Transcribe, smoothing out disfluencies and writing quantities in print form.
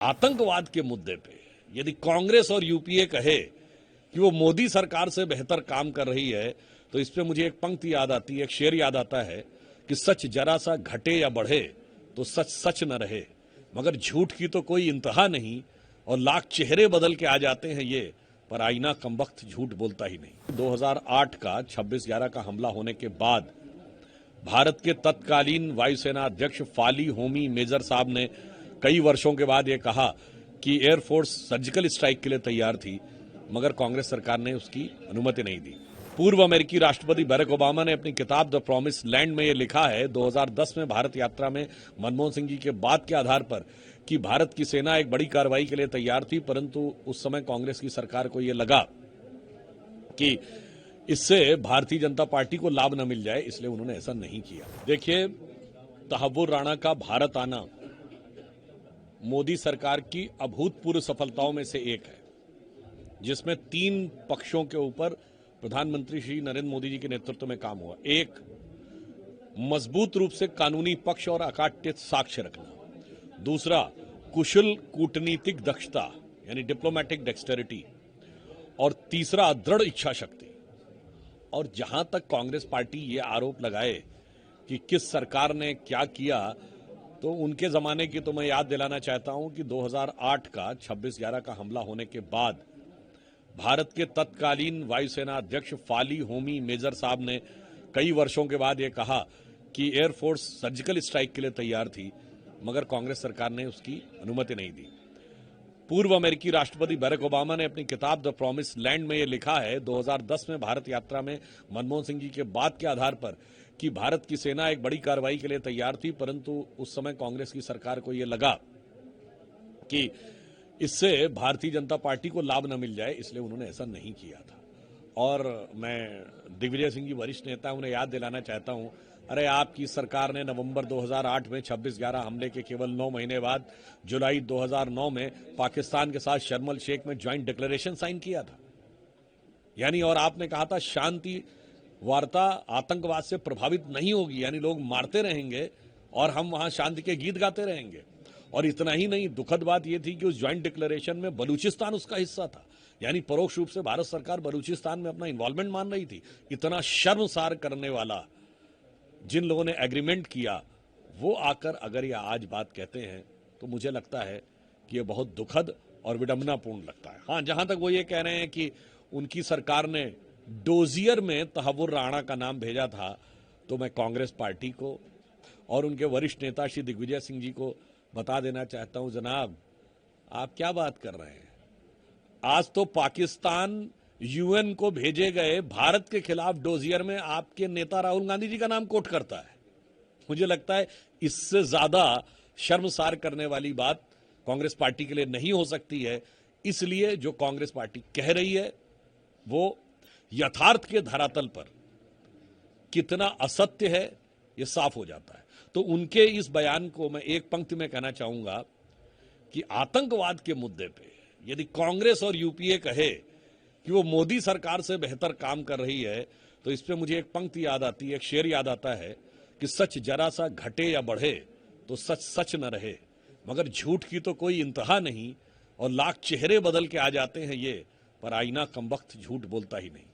आतंकवाद के मुद्दे पे यदि कांग्रेस और यूपीए कहे कि वो मोदी सरकार से बेहतर काम कर रही है, तो इस पे मुझे एक पंक्ति याद आती है, एक शेर याद आता है कि सच जरा सा घटे या बढ़े तो सच सच न रहे, मगर झूठ की तो कोई इंतहा नहीं और लाख चेहरे बदल के आ जाते हैं ये, पर आईना कमबख्त झूठ बोलता ही नहीं। 2008 का 26/11 का हमला होने के बाद भारत के तत्कालीन वायुसेना अध्यक्ष फाली होमी मेजर साहब ने कई वर्षों के बाद ये कहा कि एयरफोर्स सर्जिकल स्ट्राइक के लिए तैयार थी, मगर कांग्रेस सरकार ने उसकी अनुमति नहीं दी। पूर्व अमेरिकी राष्ट्रपति बराक ओबामा ने अपनी किताब द प्रॉमिस लैंड में ये लिखा है 2010 में भारत यात्रा में मनमोहन सिंह जी के बाद के आधार पर कि भारत की सेना एक बड़ी कार्रवाई के लिए तैयार थी, परंतु उस समय कांग्रेस की सरकार को यह लगा कि इससे भारतीय जनता पार्टी को लाभ न मिल जाए, इसलिए उन्होंने ऐसा नहीं किया। देखिए, तहव्वुर राणा का भारत आना मोदी सरकार की अभूतपूर्व सफलताओं में से एक है, जिसमें 3 पक्षों के ऊपर प्रधानमंत्री श्री नरेंद्र मोदी जी के नेतृत्व में काम हुआ। एक, मजबूत रूप से कानूनी पक्ष और अकाट्य साक्ष्य रखना। दूसरा, कुशल कूटनीतिक दक्षता यानी डिप्लोमेटिक डेक्सटेरिटी। और तीसरा, दृढ़ इच्छा शक्ति। और जहां तक कांग्रेस पार्टी ये आरोप लगाए कि किस सरकार ने क्या किया, तो उनके जमाने की तो मैं याद दिलाना चाहता हूं कि 2008 का 26/11 का हमला होने के बाद भारत के तत्कालीन वायुसेना अध्यक्ष फाली होमी मेजर साहब ने कई वर्षों के बाद ये कहा कि एयरफोर्स सर्जिकल स्ट्राइक के लिए तैयार थी, मगर कांग्रेस सरकार ने उसकी अनुमति नहीं दी। पूर्व अमेरिकी राष्ट्रपति बराक ओबामा ने अपनी किताब द प्रॉमिस लैंड में ये लिखा है 2010 में भारत यात्रा में मनमोहन सिंह जी के बाद के आधार पर कि भारत की सेना एक बड़ी कार्रवाई के लिए तैयार थी, परंतु उस समय कांग्रेस की सरकार को यह लगा कि इससे भारतीय जनता पार्टी को लाभ न मिल जाए, इसलिए उन्होंने ऐसा नहीं किया था। और मैं दिग्विजय सिंह जी वरिष्ठ नेता, उन्हें याद दिलाना चाहता हूं, अरे आपकी सरकार ने नवंबर 2008 में 26/11 हमले के केवल 9 महीने बाद जुलाई 2009 में पाकिस्तान के साथ शर्म शेख में ज्वाइंट डिक्लेरेशन साइन किया था। यानी और आपने कहा था शांति वार्ता आतंकवाद से प्रभावित नहीं होगी, यानी लोग मारते रहेंगे और हम वहां शांति के गीत गाते रहेंगे। और इतना ही नहीं, दुखद बात यह थी कि उस ज्वाइंट डिक्लेरेशन में बलूचिस्तान उसका हिस्सा था, यानी परोक्ष रूप से भारत सरकार बलूचिस्तान में अपना इन्वॉल्वमेंट मान रही थी। इतना शर्मसार करने वाला जिन लोगों ने एग्रीमेंट किया, वो आकर अगर ये आज बात कहते हैं, तो मुझे लगता है कि ये बहुत दुखद और विडंबनापूर्ण लगता है। हाँ, जहां तक वो ये कह रहे हैं कि उनकी सरकार ने डोजियर में तहव्वुर राणा का नाम भेजा था, तो मैं कांग्रेस पार्टी को और उनके वरिष्ठ नेता श्री दिग्विजय सिंह जी को बता देना चाहता हूं, जनाब आप क्या बात कर रहे हैं। आज तो पाकिस्तान यूएन को भेजे गए भारत के खिलाफ डोजियर में आपके नेता राहुल गांधी जी का नाम कोट करता है। मुझे लगता है इससे ज्यादा शर्मसार करने वाली बात कांग्रेस पार्टी के लिए नहीं हो सकती है। इसलिए जो कांग्रेस पार्टी कह रही है वो यथार्थ के धरातल पर कितना असत्य है ये साफ हो जाता है। तो उनके इस बयान को मैं एक पंक्ति में कहना चाहूंगा कि आतंकवाद के मुद्दे पे यदि कांग्रेस और यूपीए कहे कि वो मोदी सरकार से बेहतर काम कर रही है, तो इस पे मुझे एक पंक्ति याद आती है, एक शेर याद आता है कि सच जरा सा घटे या बढ़े तो सच सच न रहे, मगर झूठ की तो कोई इंतहा नहीं और लाख चेहरे बदल के आ जाते हैं ये, पर आईना कमबख्त झूठ बोलता ही नहीं।